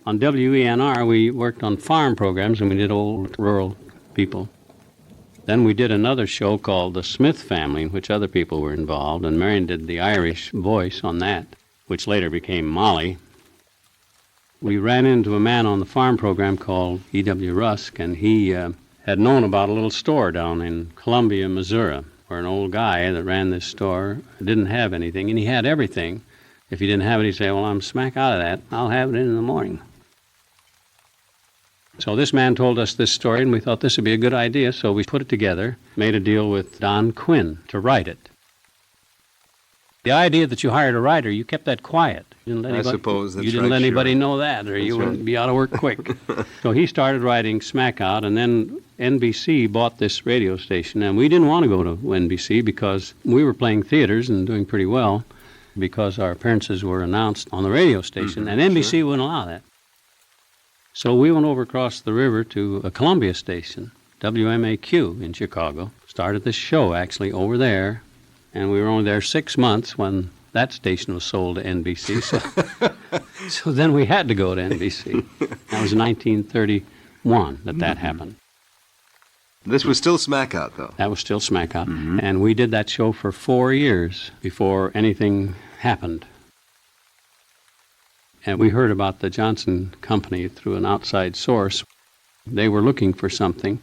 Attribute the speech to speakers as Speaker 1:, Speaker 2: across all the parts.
Speaker 1: On WENR, we worked on farm programs, and we did old rural people. Then we did another show called The Smith Family, in which other people were involved, and Marion did the Irish voice on that, which later became Molly. We ran into a man on the farm program called E.W. Rusk, and he had known about a little store down in Columbia, Missouri, where an old guy that ran this store didn't have anything, and he had everything. If he didn't have it, he'd say, well, I'm smack out of that. I'll have it in the morning. So this man told us this story, and we thought this would be a good idea, so we put it together, made a deal with Don Quinn to write it. The idea that you hired a writer, you kept that quiet.
Speaker 2: I suppose that's right.
Speaker 1: You didn't let anybody know that, or
Speaker 2: That's
Speaker 1: you wouldn't
Speaker 2: right.
Speaker 1: be out of work quick. So he started writing Smackout, and then NBC bought this radio station, and we didn't want to go to NBC because we were playing theaters and doing pretty well because our appearances were announced on the radio station, and NBC wouldn't allow that. So we went over across the river to a Columbia station, WMAQ in Chicago, started this show actually over there, and we were only there 6 months when that station was sold to NBC, so then we had to go to NBC. That was 1931 that happened.
Speaker 2: This was still Smackout, though.
Speaker 1: That was still Smackout, and we did that show for 4 years before anything happened. And we heard about the Johnson Company through an outside source. They were looking for something.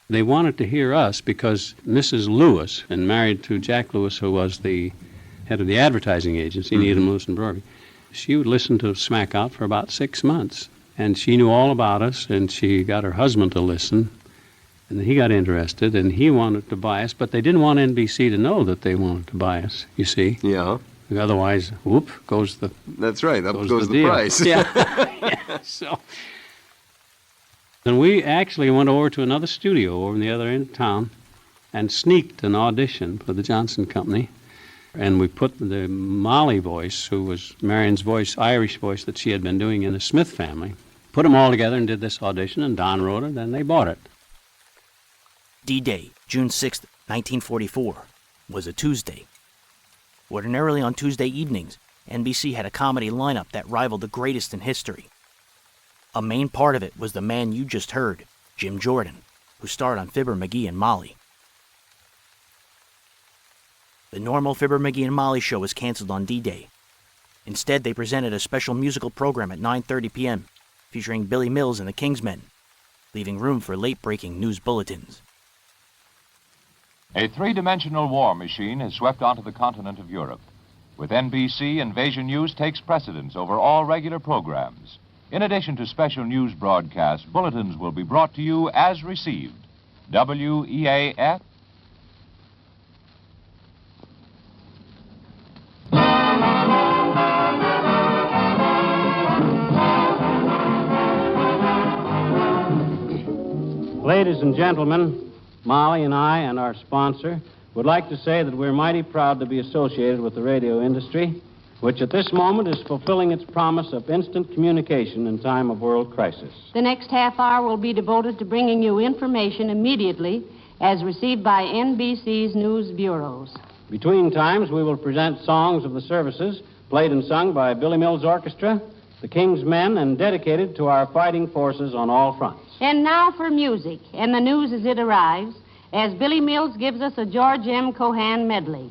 Speaker 1: They wanted to hear us because Mrs. Lewis, and married to Jack Lewis, who was the head of the advertising agency, Needham, Lewis and Broadway, she would listen to Smackout for about 6 months. And she knew all about us, and she got her husband to listen. And he got interested, and he wanted to buy us, but they didn't want NBC to know that they wanted to buy us, you see.
Speaker 2: Yeah.
Speaker 1: Otherwise, whoop, goes the...
Speaker 2: That's right, up goes the
Speaker 1: deal.
Speaker 2: price.
Speaker 1: Yeah. So, then we actually went over to another studio over in the other end of town and sneaked an audition for the Johnson Company. And we put the Molly voice, who was Marion's voice, Irish voice that she had been doing in the Smith Family, put them all together and did this audition, and Don wrote it, and they bought it.
Speaker 3: D-Day, June 6th, 1944, was a Tuesday. Ordinarily on Tuesday evenings, NBC had a comedy lineup that rivaled the greatest in history. A main part of it was the man you just heard, Jim Jordan, who starred on Fibber McGee and Molly. The normal Fibber McGee and Molly show was canceled on D-Day. Instead, they presented a special musical program at 9:30 p.m. featuring Billy Mills and the Kingsmen, leaving room for late-breaking news bulletins.
Speaker 4: A three-dimensional war machine has swept onto the continent of Europe. With NBC, Invasion News takes precedence over all regular programs. In addition to special news broadcasts, bulletins will be brought to you as received. WEAF.
Speaker 1: Ladies and gentlemen, Molly and I and our sponsor would like to say that we're mighty proud to be associated with the radio industry, which at this moment is fulfilling its promise of instant communication in time of world crisis.
Speaker 5: The next half hour will be devoted to bringing you information immediately as received by NBC's news bureaus.
Speaker 1: Between times, we will present songs of the services played and sung by Billy Mills Orchestra, the King's Men, and dedicated to our fighting forces on all fronts.
Speaker 5: And now for music and the news as it arrives, as Billy Mills gives us a George M. Cohan medley.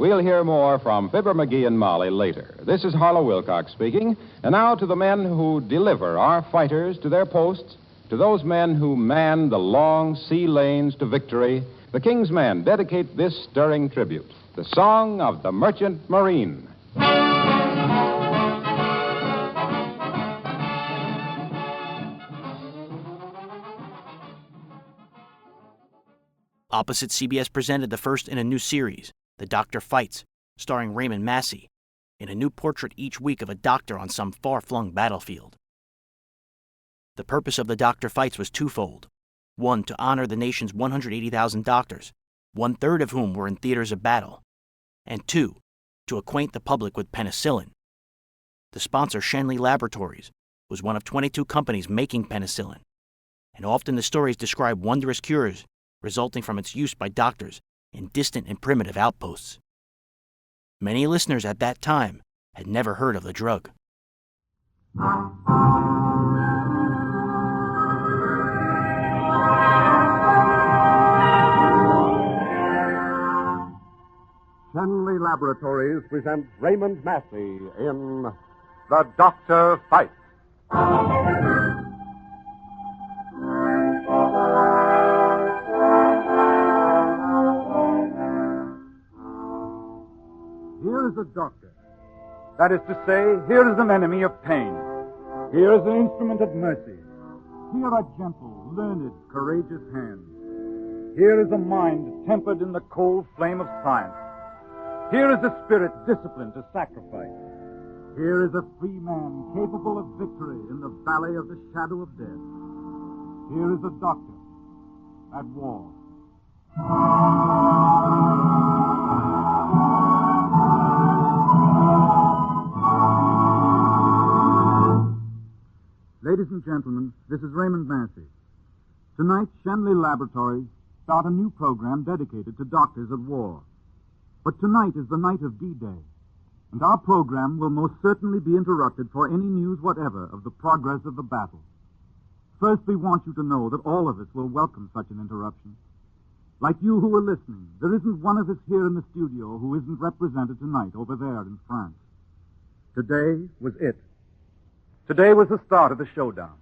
Speaker 6: We'll hear more from Fibber McGee and Molly later. This is Harlow Wilcox speaking. And now to the men who deliver our fighters to their posts, to those men who man the long sea lanes to victory, the King's Men dedicate this stirring tribute, the Song of the Merchant Marine.
Speaker 3: Opposite CBS presented the first in a new series, The Doctor Fights, starring Raymond Massey, in a new portrait each week of a doctor on some far-flung battlefield. The purpose of The Doctor Fights was twofold. One, to honor the nation's 180,000 doctors, one-third of whom were in theaters of battle. And two, to acquaint the public with penicillin. The sponsor, Schenley Laboratories, was one of 22 companies making penicillin, and often the stories describe wondrous cures resulting from its use by doctors in distant and primitive outposts. Many listeners at that time had never heard of the drug.
Speaker 7: Schenley Laboratories presents Raymond Massey in The Doctor Fights.
Speaker 8: Here is a doctor. That is to say, here is an enemy of pain. Here is an instrument of mercy. Here are gentle, learned, courageous hands. Here is a mind tempered in the cold flame of science. Here is a spirit disciplined to sacrifice. Here is a free man capable of victory in the valley of the shadow of death. Here is a doctor at war. Ladies and gentlemen, this is Raymond Massey. Tonight, Schenley Laboratories start a new program dedicated to doctors at war. But tonight is the night of D-Day, and our program will most certainly be interrupted for any news whatever of the progress of the battle. First, we want you to know that all of us will welcome such an interruption. Like you who are listening, there isn't one of us here in the studio who isn't represented tonight over there in France. Today was it. Today was the start of the showdown.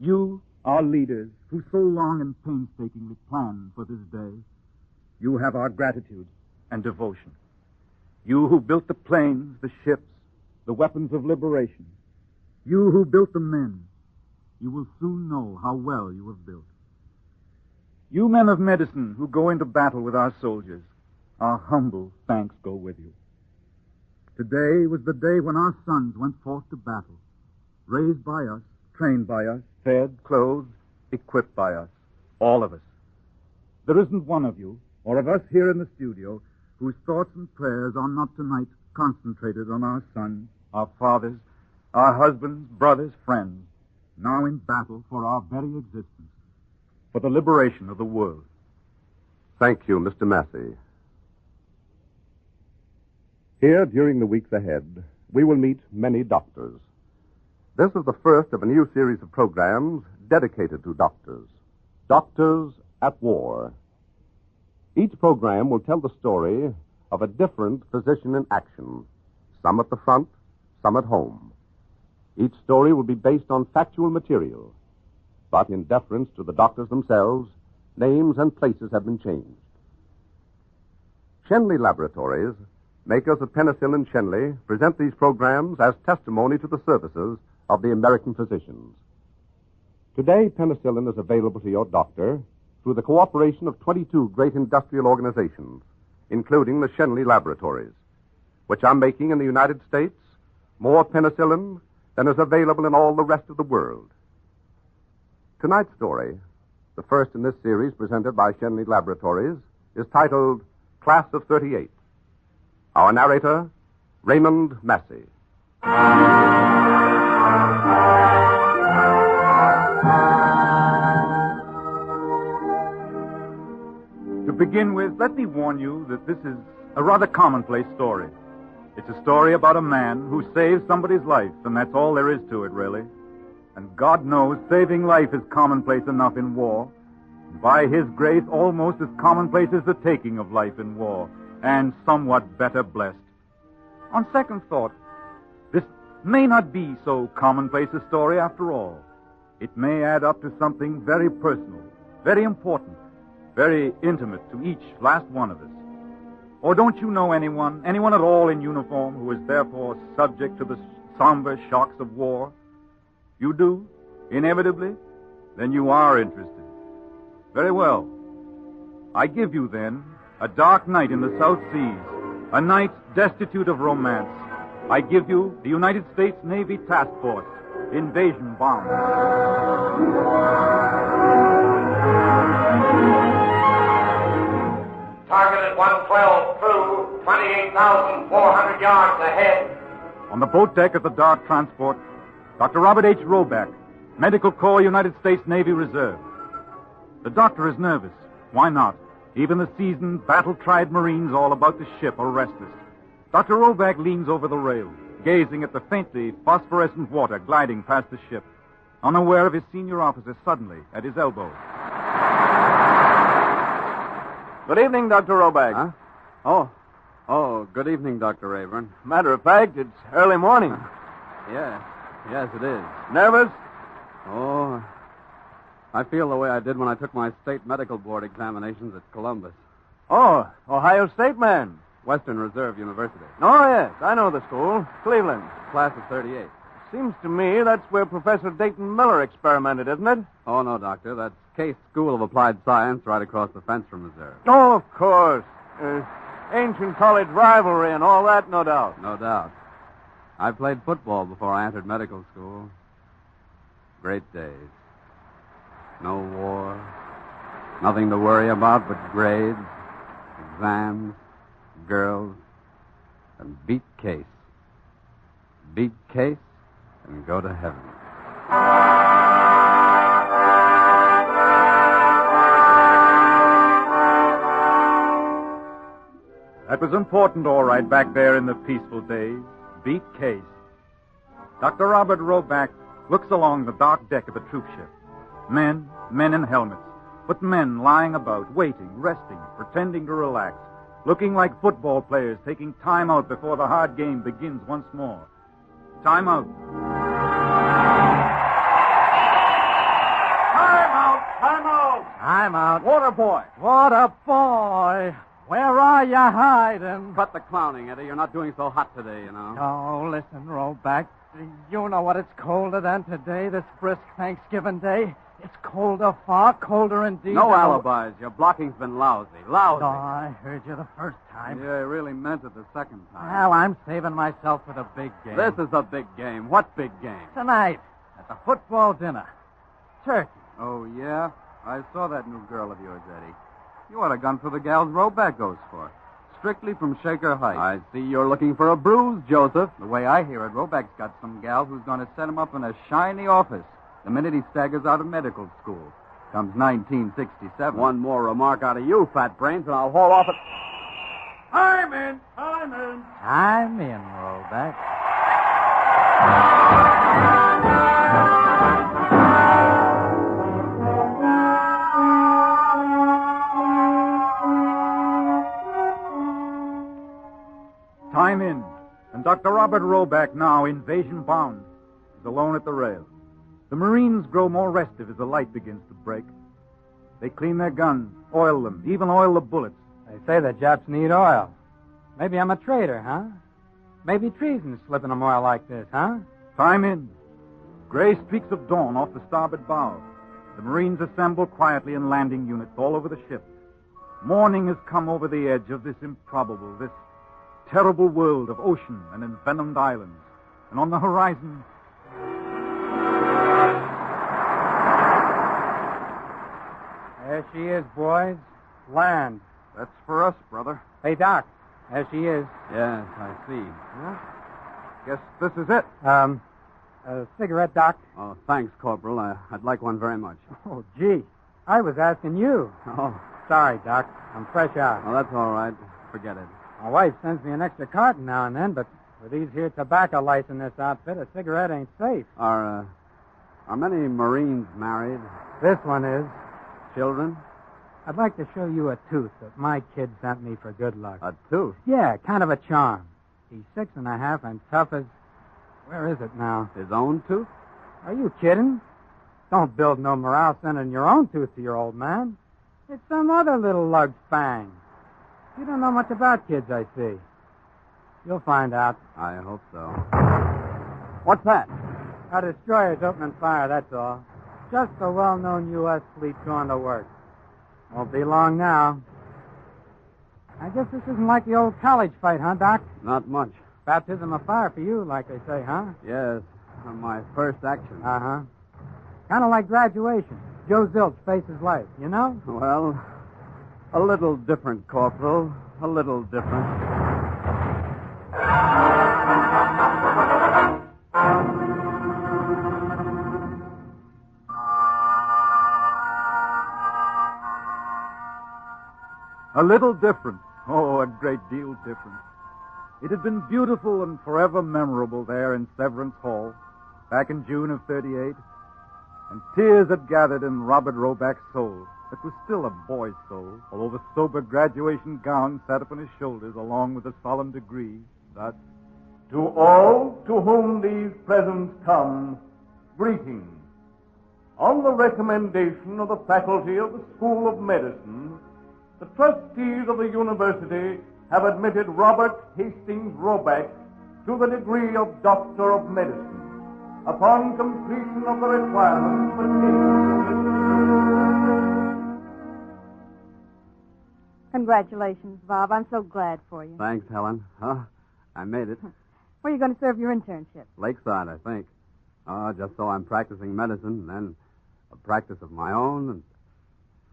Speaker 8: You, our leaders, who so long and painstakingly planned for this day, you have our gratitude and devotion. You who built the planes, the ships, the weapons of liberation. You who built the men, you will soon know how well you have built. You men of medicine who go into battle with our soldiers, our humble thanks go with you. Today was the day when our sons went forth to battle, raised by us, trained by us, fed, clothed, equipped by us, all of us. There isn't one of you, or of us here in the studio, whose thoughts and prayers are not tonight concentrated on our sons, our fathers, our husbands, brothers, friends, now in battle for our very existence, for the liberation of the world.
Speaker 7: Thank you, Mr. Massey. Here, during the weeks ahead, we will meet many doctors. This is the first of a new series of programs dedicated to doctors. Doctors at War. Each program will tell the story of a different physician in action, some at the front, some at home. Each story will be based on factual material, but in deference to the doctors themselves, names and places have been changed. Schenley Laboratories, makers of penicillin Schenley, present these programs as testimony to the services of the American physicians. Today, penicillin is available to your doctor through the cooperation of 22 great industrial organizations, including the Schenley Laboratories, which are making in the United States more penicillin than is available in all the rest of the world. Tonight's story, the first in this series presented by Schenley Laboratories, is titled Class of 38. Our narrator, Raymond Massey.
Speaker 8: To begin with, let me warn you that this is a rather commonplace story. It's a story about a man who saves somebody's life, and that's all there is to it, really. And God knows saving life is commonplace enough in war. And by His grace, almost as commonplace as the taking of life in war. and somewhat better blessed. On second thought, this may not be so commonplace a story after all. It may add up to something very personal, very important, very intimate to each last one of us. Or don't you know anyone at all in uniform who is therefore subject to the somber shocks of war? You do? Inevitably? Then you are interested. Very well. I give you, then, a dark night in the South Seas, a night destitute of romance. I give you the United States Navy Task Force, Invasion Bound.
Speaker 9: Target at 112 through, 28,400 yards ahead.
Speaker 8: On the boat deck of the Dart transport, Dr. Robert H. Roback, Medical Corps, United States Navy Reserve. The doctor is nervous. Why not? Even the seasoned, battle-tried Marines all about the ship are restless. Dr. Roback leans over the rail, gazing at the faintly phosphorescent water gliding past the ship, unaware of his senior officer suddenly at his elbow.
Speaker 10: Good evening, Dr. Roback.
Speaker 11: Huh? Oh, good evening, Dr. Rayburn.
Speaker 10: Matter of fact, it's early morning.
Speaker 11: Yes, it is.
Speaker 10: Nervous?
Speaker 11: Oh, I feel the way I did when I took my state medical board examinations at Columbus.
Speaker 10: Oh, Ohio State man.
Speaker 11: Western Reserve University.
Speaker 10: Oh, yes, I know the school. Cleveland.
Speaker 11: Class of 38.
Speaker 10: Seems to me that's where Professor Dayton Miller experimented, isn't it?
Speaker 11: Oh, no, Doctor. That's Case School of Applied Science right across the fence from Reserve.
Speaker 10: Oh, of course. Ancient college rivalry and all that, no doubt.
Speaker 11: No doubt. I played football before I entered medical school. Great days. No war. Nothing to worry about but grades, exams, girls, and beat Case. Beat Case and go to heaven.
Speaker 8: That was important, all right, back there in the peaceful days. Beat Case. Dr. Robert Roback looks along the dark deck of the troop ship. Men in helmets, but men lying about, waiting, resting, pretending to relax, looking like football players taking time out before the hard game begins once more. Time out.
Speaker 10: I'm out.
Speaker 8: Water boy.
Speaker 10: What a boy. Where are you hiding?
Speaker 11: Cut the clowning, Eddie. You're not doing so hot today, you know.
Speaker 10: Oh, listen, Roback. You know what it's colder than today, this brisk Thanksgiving day? It's colder, far colder indeed.
Speaker 11: No alibis. Your blocking's been lousy. Lousy.
Speaker 10: Oh, I heard you the first time.
Speaker 11: Yeah, I really meant it the second time.
Speaker 10: Well, I'm saving myself for the big game.
Speaker 11: This is a big game. What big game?
Speaker 10: Tonight, at the football dinner. Turkey.
Speaker 11: Oh, yeah? I saw that new girl of yours, Eddie. You ought to gone for the gals Roback goes for. Strictly from Shaker Heights. I see you're looking for a bruise, Joseph. The way I hear it, Roback's got some gal who's going to set him up in a shiny office the minute he staggers out of medical school. Comes 1967. One more remark out of you, fat brains, and I'll haul off it.
Speaker 10: I'm in, Roback.
Speaker 8: Time in, and Dr. Robert Roback, now invasion bound, is alone at the rail. The Marines grow more restive as the light begins to break. They clean their guns, oil them, even oil the bullets.
Speaker 10: They say the Japs need oil. Maybe I'm a traitor, huh? Maybe treason's slipping them oil like this, huh?
Speaker 8: Time in. Gray streaks of dawn off the starboard bow. The Marines assemble quietly in landing units all over the ship. Morning has come over the edge of this improbable, this terrible world of ocean and envenomed islands. And on the horizon...
Speaker 10: There she is, boys. Land.
Speaker 11: That's for us, brother.
Speaker 10: Hey, Doc. There she is.
Speaker 11: Yes, I see.
Speaker 10: Huh?
Speaker 8: Guess this is it.
Speaker 10: A cigarette, Doc?
Speaker 11: Oh, thanks, Corporal. I'd like one very much.
Speaker 10: Oh, gee. I was asking you.
Speaker 11: Oh.
Speaker 10: Sorry, Doc. I'm fresh out.
Speaker 11: Oh, that's all right. Forget it.
Speaker 10: My wife sends me an extra carton now and then, but with these here tobacco lights in this outfit, a cigarette ain't safe.
Speaker 11: Are many Marines married?
Speaker 10: This one is.
Speaker 11: Children?
Speaker 10: I'd like to show you a tooth that my kid sent me for good luck.
Speaker 11: A tooth?
Speaker 10: Yeah, kind of a charm. He's 6.5 and tough as... Where is it now?
Speaker 11: His own tooth?
Speaker 10: Are you kidding? Don't build no morale sending your own tooth to your old man. It's some other little lug's fang. You don't know much about kids, I see. You'll find out.
Speaker 11: I hope so. What's that?
Speaker 10: A destroyer's opening fire, that's all. Just a well-known U.S. fleet going to work. Won't be long now. I guess this isn't like the old college fight, huh, Doc?
Speaker 11: Not much.
Speaker 10: Baptism of fire for you, like they say, huh?
Speaker 11: Yes, my first action.
Speaker 10: Uh-huh. Kind of like graduation. Joe Zilch faces life, you know?
Speaker 11: Well, a little different, Corporal. A little different.
Speaker 8: A little different. Oh, a great deal different. It had been beautiful and forever memorable there in Severance Hall, back in June of '38, and tears had gathered in Robert Roback's soul. It was still a boy's soul, although the sober graduation gown sat upon his shoulders along with a solemn degree. Thus, to all to whom these presents come, greetings. On the recommendation of the faculty of the School of Medicine, the trustees of the university have admitted Robert Hastings Roback to the degree of Doctor of Medicine upon completion of the requirements pertaining.
Speaker 12: Congratulations, Bob. I'm so glad for you.
Speaker 11: Thanks, Helen. I made it.
Speaker 12: Where are you going to serve your internship?
Speaker 11: Lakeside, I think. Just so I'm practicing medicine, and then a practice of my own. And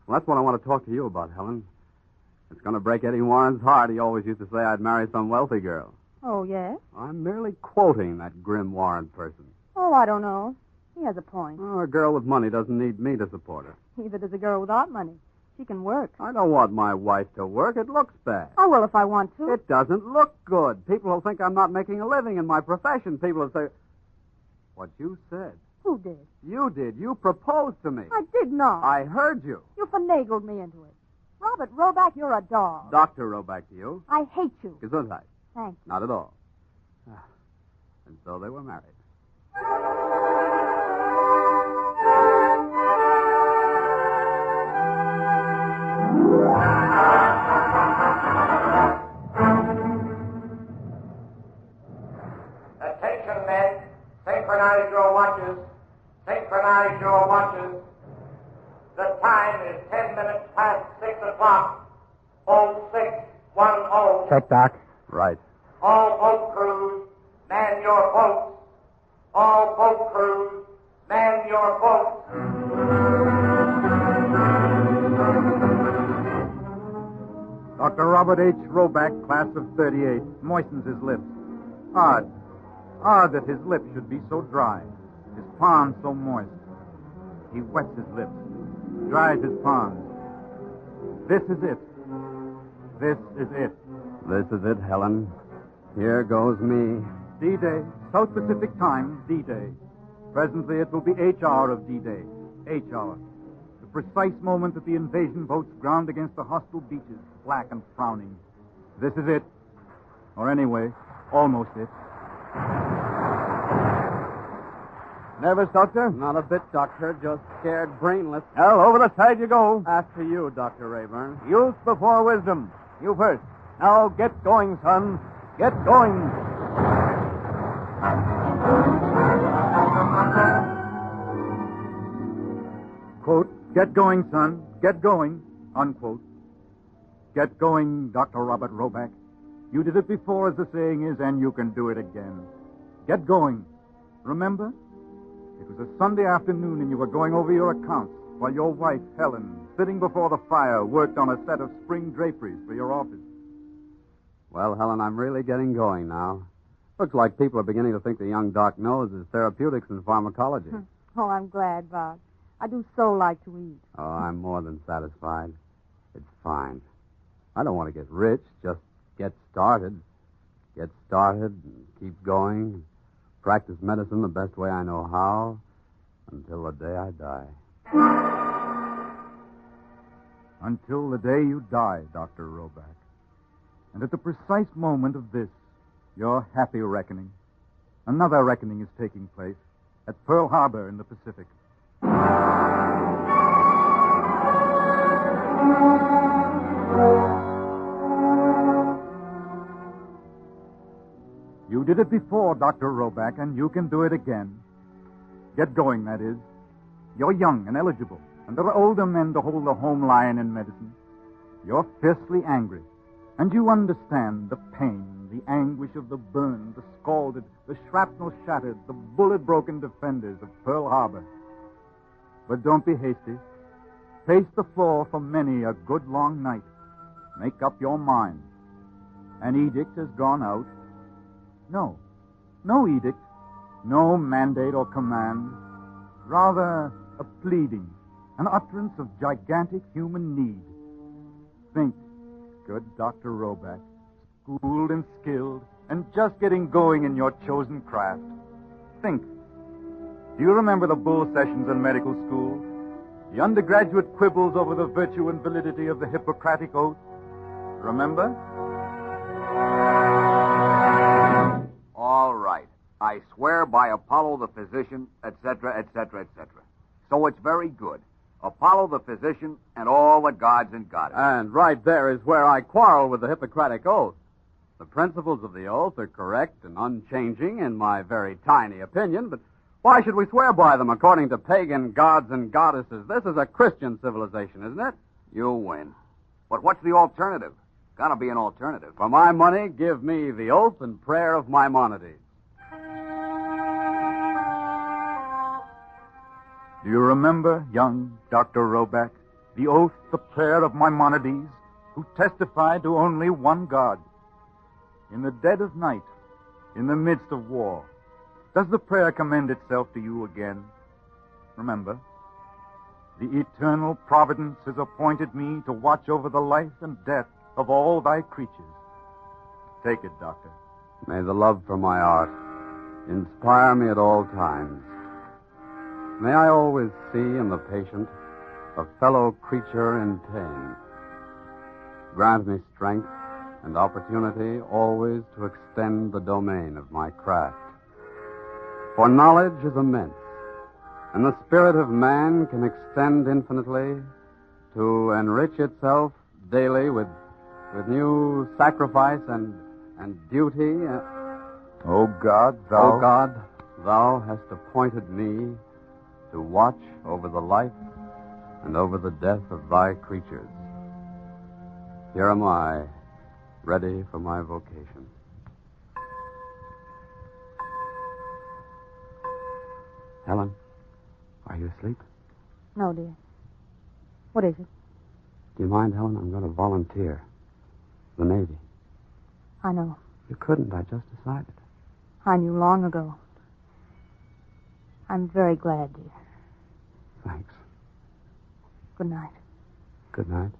Speaker 11: well, that's what I want to talk to you about, Helen. It's going to break Eddie Warren's heart. He always used to say I'd marry some wealthy girl.
Speaker 12: Oh, yes?
Speaker 11: I'm merely quoting that grim Warren person.
Speaker 12: Oh, I don't know. He has a point.
Speaker 11: Oh, a girl with money doesn't need me to support her.
Speaker 12: Neither does a girl without money. She can work.
Speaker 11: I don't want my wife to work. It looks bad.
Speaker 12: I will if I want to.
Speaker 11: It doesn't look good. People will think I'm not making a living in my profession. People will say... What you said.
Speaker 12: Who did?
Speaker 11: You did. You proposed to me.
Speaker 12: I did not.
Speaker 11: I heard you.
Speaker 12: You finagled me into it. Robert Roback, you're a dog.
Speaker 11: Dr. Roback to you.
Speaker 12: I hate you.
Speaker 11: Gesundheit.
Speaker 12: Thanks.
Speaker 11: Not at all. And so they were married.
Speaker 9: Attention, men. Synchronize your watches. Synchronize your watches. The time is 10 minutes past 6 o'clock. 0610.
Speaker 10: Check, Doc.
Speaker 11: Right.
Speaker 9: All boat crews, man your boats. All boat crews, man your boats.
Speaker 8: Dr. Robert H. Roback, class of '38, moistens his lips. Odd that his lips should be so dry, his palms so moist. He wets his lips, dries his palms. This is it. This is it.
Speaker 11: This is it, Helen. Here goes me.
Speaker 8: D-Day, South Pacific Time, D-Day. Presently it will be H-hour of D-Day. H-hour. The precise moment that the invasion boats ground against the hostile beaches, black and frowning. This is it. Or anyway, almost it.
Speaker 11: Nervous, Doctor? Not a bit, Doctor. Just scared brainless.
Speaker 8: Well, over the side you go.
Speaker 11: After you, Dr. Rayburn.
Speaker 8: Youth before wisdom. You first. Now get going, son. Get going. Quote, get going, son. Get going. Unquote. Get going, Dr. Robert Roback. You did it before, as the saying is, and you can do it again. Get going. Remember? It was a Sunday afternoon and you were going over your accounts while your wife, Helen, sitting before the fire, worked on a set of spring draperies for your office.
Speaker 11: Well, Helen, I'm really getting going now. Looks like people are beginning to think the young doc knows his therapeutics and pharmacology.
Speaker 12: Oh, I'm glad, Bob. I do so like to eat.
Speaker 11: Oh, I'm more than satisfied. It's fine. I don't want to get rich, just get started. Get started and keep going. Practice medicine the best way I know how until the day I die.
Speaker 8: Until the day you die, Dr. Roback. And at the precise moment of this, your happy reckoning, another reckoning is taking place at Pearl Harbor in the Pacific. You did it before, Dr. Roback, and you can do it again. Get going, that is. You're young and eligible, and there are older men to hold the home line in medicine. You're fiercely angry, and you understand the pain, the anguish of the burned, the scalded, the shrapnel-shattered, the bullet-broken defenders of Pearl Harbor. But don't be hasty. Pace the floor for many a good long night. Make up your mind. An edict has gone out. No edict, no mandate or command. Rather a pleading, an utterance of gigantic human need. Think, good Dr. Roback, schooled and skilled, and just getting going in your chosen craft. Think. Do you remember the bull sessions in medical school? The undergraduate quibbles over the virtue and validity of the Hippocratic Oath? Remember?
Speaker 13: All right. I swear by Apollo the physician, etc., etc., etc. So it's very good. Apollo the physician and all the gods and goddesses.
Speaker 11: And right there is where I quarrel with the Hippocratic Oath. The principles of the oath are correct and unchanging in my very tiny opinion, but why should we swear by them according to pagan gods and goddesses? This is a Christian civilization, isn't it?
Speaker 13: You win. But what's the alternative? Gotta be an alternative.
Speaker 11: For my money, give me the oath and prayer of Maimonides.
Speaker 8: Do you remember, young Dr. Roback, the oath, the prayer of Maimonides, who testified to only one God? In the dead of night, in the midst of war, does the prayer commend itself to you again? Remember, the eternal providence has appointed me to watch over the life and death of all thy creatures. Take it, Doctor.
Speaker 11: May the love for my art inspire me at all times. May I always see in the patient a fellow creature in pain. Grant me strength and opportunity always to extend the domain of my craft. For knowledge is immense, and the spirit of man can extend infinitely to enrich itself daily with new sacrifice and duty.
Speaker 8: O God,
Speaker 11: thou hast appointed me to watch over the life and over the death of thy creatures. Here am I, ready for my vocation. Helen, are you asleep?
Speaker 12: No, dear. What is it?
Speaker 11: Do you mind, Helen? I'm going to volunteer. The Navy.
Speaker 12: I know.
Speaker 11: You couldn't. I just decided.
Speaker 12: I knew long ago. I'm very glad, dear.
Speaker 11: Thanks.
Speaker 12: Good night.
Speaker 11: Good night.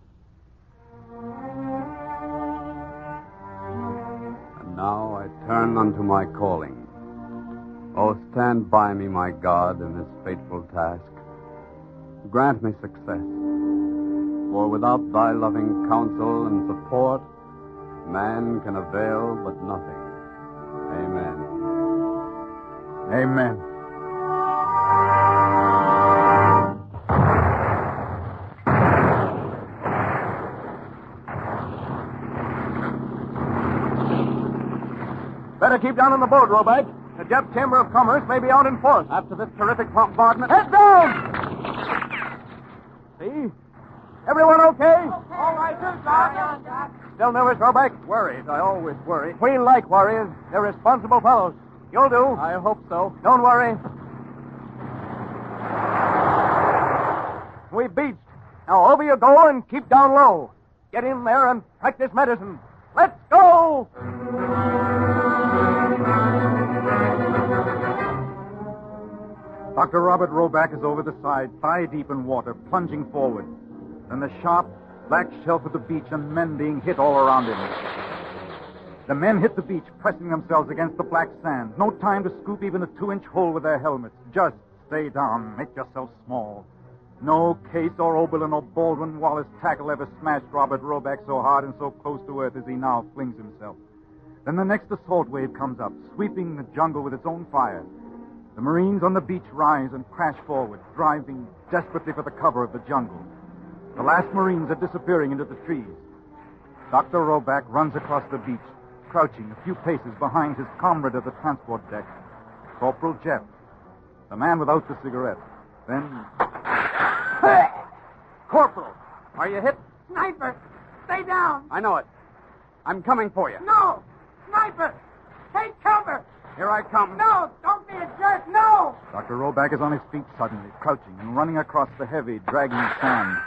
Speaker 11: And now I turn unto my calling. Oh, stand by me, my God, in this fateful task. Grant me success. For without thy loving counsel and support, man can avail but nothing. Amen.
Speaker 8: Amen.
Speaker 14: Better keep down on the boat, Roback. The Jap Chamber of Commerce may be out in force.
Speaker 11: After this terrific bombardment...
Speaker 14: Head down! See? Everyone okay?
Speaker 9: All right, Doc.
Speaker 14: Still nervous, Roback?
Speaker 11: Worried. I always worry.
Speaker 14: We like warriors. They're responsible fellows. You'll do.
Speaker 11: I hope so.
Speaker 14: Don't worry. We beached. Now over you go and keep down low. Get in there and practice medicine. Let's go!
Speaker 8: Dr. Robert Roback is over the side, thigh deep in water, plunging forward. Then the sharp, black shelf of the beach and men being hit all around him. The men hit the beach, pressing themselves against the black sand. No time to scoop even a 2-inch hole with their helmets. Just stay down. Make yourself small. No Case or Oberlin or Baldwin Wallace tackle ever smashed Robert Roback so hard and so close to earth as he now flings himself. Then the next assault wave comes up, sweeping the jungle with its own fire. The Marines on the beach rise and crash forward, driving desperately for the cover of the jungle. The last Marines are disappearing into the trees. Dr. Roback runs across the beach, crouching a few paces behind his comrade of the transport deck, Corporal Jeff, the man without the cigarette. Then...
Speaker 11: Hey! Corporal, are you hit?
Speaker 10: Sniper! Stay down!
Speaker 11: I know it. I'm coming for you.
Speaker 10: No! Sniper! Take cover!
Speaker 11: Here I come.
Speaker 10: No! Don't be a jerk! No!
Speaker 8: Dr. Roback is on his feet suddenly, crouching and running across the heavy, dragging sand.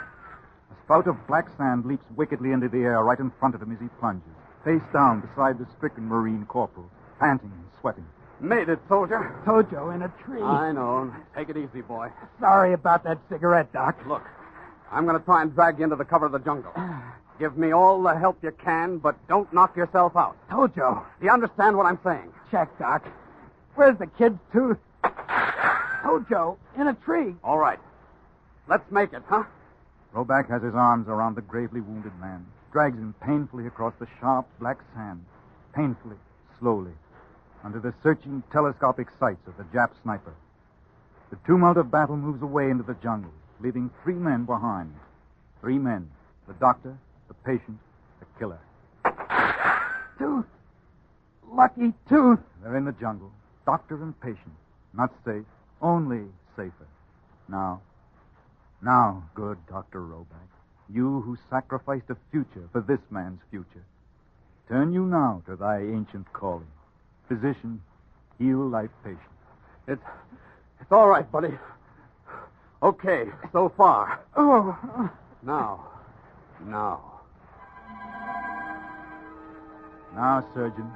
Speaker 8: A spout of black sand leaps wickedly into the air right in front of him as he plunges, face down beside the stricken Marine corporal, panting and sweating.
Speaker 11: Made it, soldier.
Speaker 10: Tojo in a tree.
Speaker 11: I know. Take it easy, boy.
Speaker 10: Sorry about that cigarette, Doc.
Speaker 11: Look, I'm going to try and drag you into the cover of the jungle. Give me all the help you can, but don't knock yourself out.
Speaker 10: Tojo.
Speaker 11: Do you understand what I'm saying?
Speaker 10: Check, Doc. Where's the kid's tooth? Tojo, in a tree.
Speaker 11: All right. Let's make it, huh?
Speaker 8: Roback has his arms around the gravely wounded man, drags him painfully across the sharp black sand, painfully, slowly, under the searching telescopic sights of the Jap sniper. The tumult of battle moves away into the jungle, leaving 3 men behind. 3 men, the doctor, the patient, the killer.
Speaker 10: Tooth. Lucky tooth.
Speaker 8: They're in the jungle, doctor and patient. Not safe, only safer. Now, good Dr. Roback, you who sacrificed a future for this man's future, turn you now to thy ancient calling. Physician, heal thy patient.
Speaker 11: It's all right, buddy. Okay, so far.
Speaker 10: Oh.
Speaker 11: Now.
Speaker 8: Now, surgeon,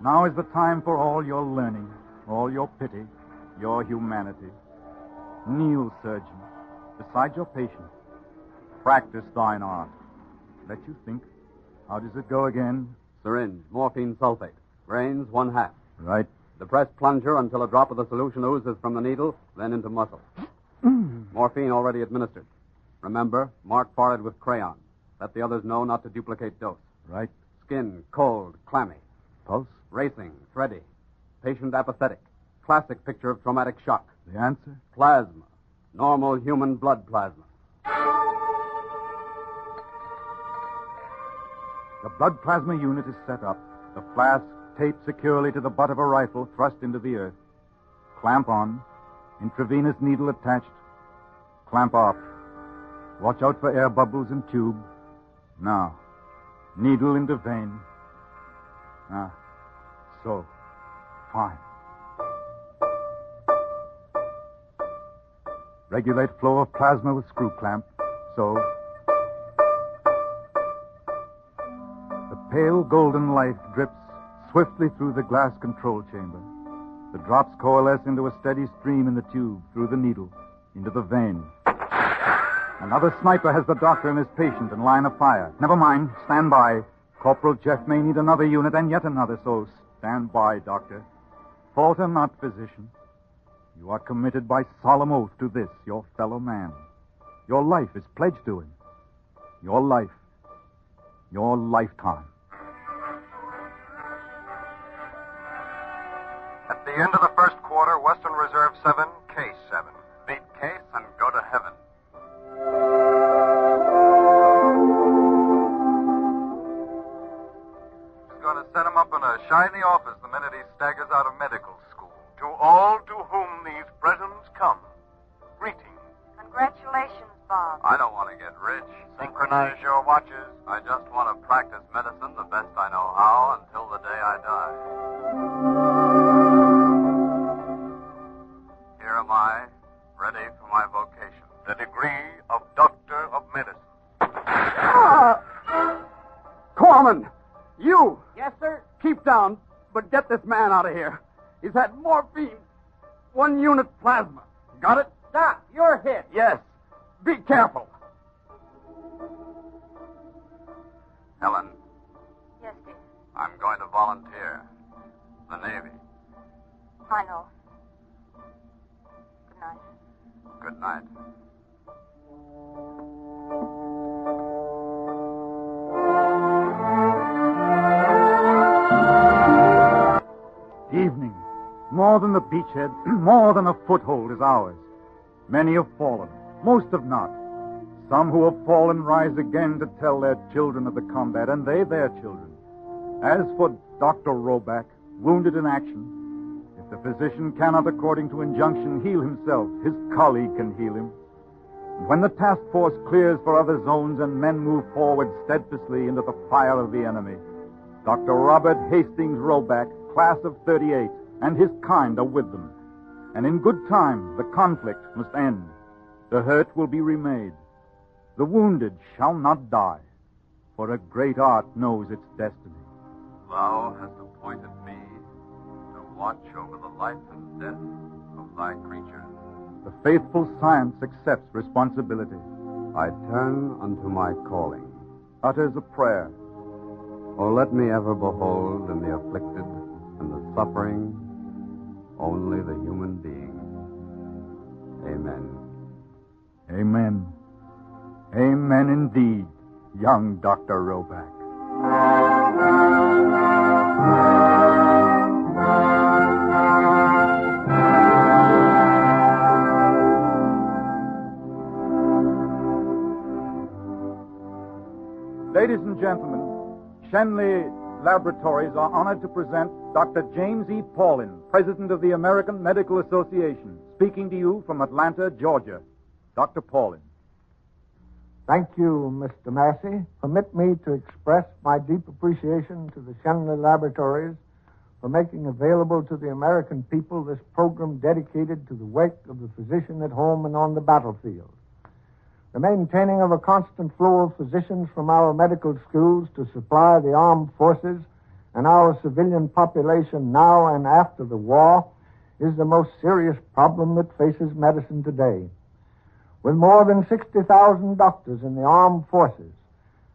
Speaker 8: now is the time for all your learning, all your pity, your humanity. Kneel, surgeon, beside your patient. Practice thine art. Let you think. How does it go again?
Speaker 11: Syringe, morphine sulfate. Brains, 1/2.
Speaker 8: Right.
Speaker 11: Depress plunger until a drop of the solution oozes from the needle, then into muscle. Morphine already administered. Remember, mark forehead with crayon. Let the others know not to duplicate dose.
Speaker 8: Right.
Speaker 11: Skin, cold, clammy.
Speaker 8: Pulse?
Speaker 11: Racing, thready. Patient apathetic. Classic picture of traumatic shock.
Speaker 8: The answer?
Speaker 11: Plasma. Normal human blood plasma.
Speaker 8: The blood plasma unit is set up. The flask taped securely to the butt of a rifle thrust into the earth. Clamp on. Intravenous needle attached. Clamp off. Watch out for air bubbles and tube. Now. Needle into vein. So. Fine. Regulate flow of plasma with screw clamp. So. The pale golden light drips swiftly through the glass control chamber. The drops coalesce into a steady stream in the tube, through the needle, into the vein. Another sniper has the doctor and his patient in line of fire. Never mind. Stand by. Corporal Jeff may need another unit and yet another, so stand by, doctor. Falter not, physician. You are committed by solemn oath to this, your fellow man. Your life is pledged to him. Your life. Your lifetime.
Speaker 15: At the end of the first quarter, Western Reserve 7, Case 7. Beat Case and go to heaven. He's going to set him up in a shiny office the minute he staggers out of medical school. To all to whom these presents come, greetings.
Speaker 12: Congratulations, Bob.
Speaker 15: I don't want to get rich. Synchronize your watches. I just want to practice medicine the best I know how until the day I die. Here am I, ready for my vocation, the degree of Doctor of Medicine.
Speaker 11: Corpsman! You!
Speaker 10: Yes, sir?
Speaker 11: Keep down, but get this man out of here. He's had morphine. 1 unit plasma. Got it?
Speaker 10: Doc, you're hit.
Speaker 11: Yes. Be careful.
Speaker 15: Helen,
Speaker 12: Yes, dear.
Speaker 15: I'm going to volunteer. The Navy.
Speaker 12: I know. Good night.
Speaker 15: Good night.
Speaker 8: More than the beachhead, more than a foothold is ours. Many have fallen, most have not. Some who have fallen rise again to tell their children of the combat, and they their children. As for Dr. Roback, wounded in action, if the physician cannot, according to injunction, heal himself, his colleague can heal him. And when the task force clears for other zones and men move forward steadfastly into the fire of the enemy, Dr. Robert Hastings Roback, class of 38, and his kind are with them. And in good time, the conflict must end. The hurt will be remade. The wounded shall not die, for a great art knows its destiny.
Speaker 15: Thou hast appointed me to watch over the life and death of thy creatures.
Speaker 8: The faithful science accepts responsibility.
Speaker 7: I turn unto my calling.
Speaker 8: Utters a prayer.
Speaker 7: Oh, let me ever behold in the afflicted and the suffering only the human being. Amen.
Speaker 8: Amen. Amen indeed, young Dr. Roback. Ladies and gentlemen, Shenley Laboratories are honored to present Dr. James E. Paulin, President of the American Medical Association, speaking to you from Atlanta, Georgia. Dr. Paulin.
Speaker 16: Thank you, Mr. Massey. Permit me to express my deep appreciation to the Shenley Laboratories for making available to the American people this program dedicated to the work of the physician at home and on the battlefield. The maintaining of a constant flow of physicians from our medical schools to supply the armed forces and our civilian population now and after the war is the most serious problem that faces medicine today. With more than 60,000 doctors in the armed forces,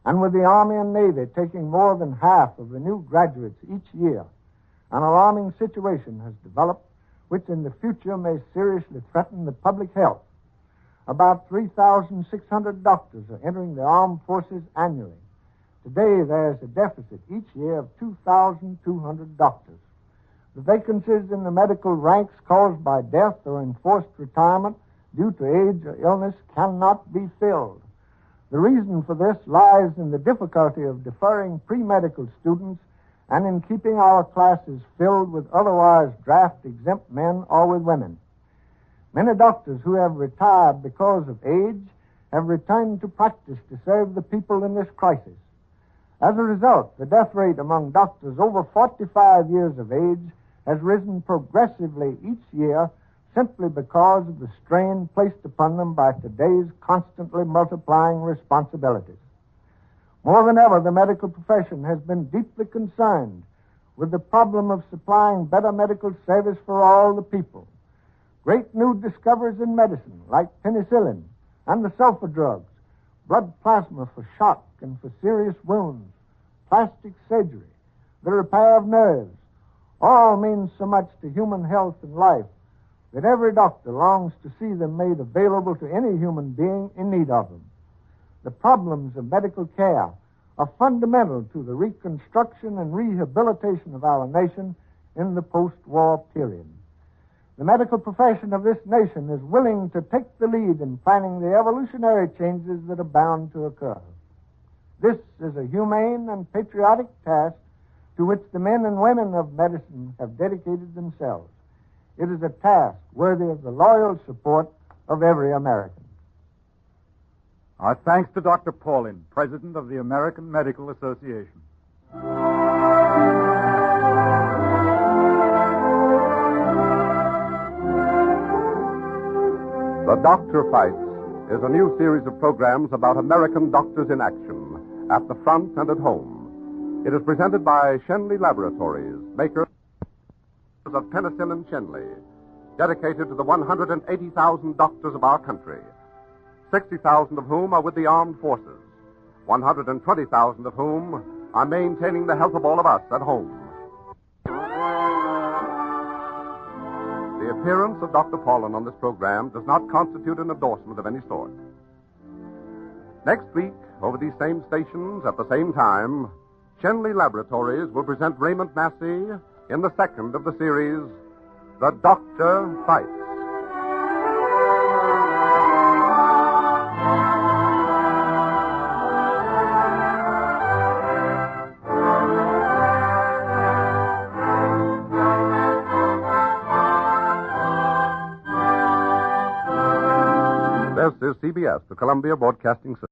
Speaker 16: and with the Army and Navy taking more than half of the new graduates each year, an alarming situation has developed which in the future may seriously threaten the public health. About 3,600 doctors are entering the armed forces annually. Today there's a deficit each year of 2,200 doctors. The vacancies in the medical ranks caused by death or enforced retirement due to age or illness cannot be filled. The reason for this lies in the difficulty of deferring pre-medical students and in keeping our classes filled with otherwise draft-exempt men or with women. Many doctors who have retired because of age have returned to practice to serve the people in this crisis. As a result, the death rate among doctors over 45 years of age has risen progressively each year simply because of the strain placed upon them by today's constantly multiplying responsibilities. More than ever, the medical profession has been deeply concerned with the problem of supplying better medical service for all the people. Great new discoveries in medicine, like penicillin and the sulfur drugs, blood plasma for shock and for serious wounds, plastic surgery, the repair of nerves, all mean so much to human health and life that every doctor longs to see them made available to any human being in need of them. The problems of medical care are fundamental to the reconstruction and rehabilitation of our nation in the post-war period. The medical profession of this nation is willing to take the lead in planning the evolutionary changes that are bound to occur. This is a humane and patriotic task to which the men and women of medicine have dedicated themselves. It is a task worthy of the loyal support of every American.
Speaker 8: Our thanks to Dr. Paulin, President of the American Medical Association.
Speaker 7: The Doctor Fights is a new series of programs about American doctors in action, at the front and at home. It is presented by Shenley Laboratories, makers of penicillin Shenley, dedicated to the 180,000 doctors of our country, 60,000 of whom are with the armed forces, 120,000 of whom are maintaining the health of all of us at home. The appearance of Dr. Paulin on this program does not constitute an endorsement of any sort. Next week, over these same stations at the same time, Shenley Laboratories will present Raymond Massey in the second of the series, The Doctor Fights. This is CBS, the Columbia Broadcasting System.